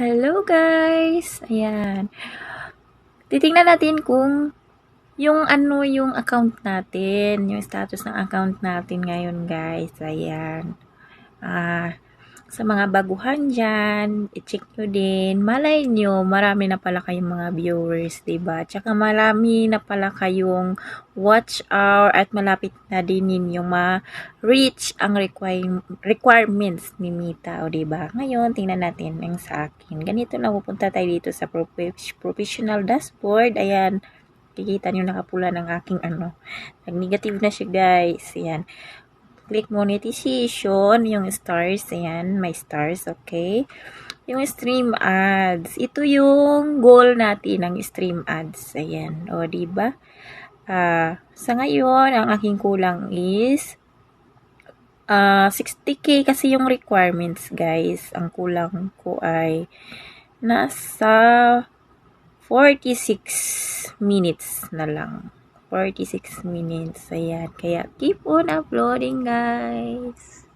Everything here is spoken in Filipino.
Hello guys! Ayan. Titingnan natin kung yung account natin, yung status ng account natin ngayon guys. Ayan. Sa mga baguhan dyan, i-check nyo din. Malay nyo, marami na pala kayong mga viewers, diba? Tsaka marami na pala kayong watch hour at malapit na din ninyong ma-reach ang requirements ni Mita, o diba? Ngayon, tingnan natin ang sa akin. Ganito na, pupunta tayo dito sa professional dashboard. Ayan, kikita nyo nakapula ng aking nag-negative na siya guys. Ayan. Click monetization, yung stars, ayan, may stars, okay. Yung stream ads, ito yung goal natin ng stream ads, ayan, o diba? Sa ngayon, ang aking kulang is 60k kasi yung requirements, guys. Ang kulang ko ay nasa 46 minutes na lang. 46 minutes. Ayan. Kaya, keep on uploading, guys.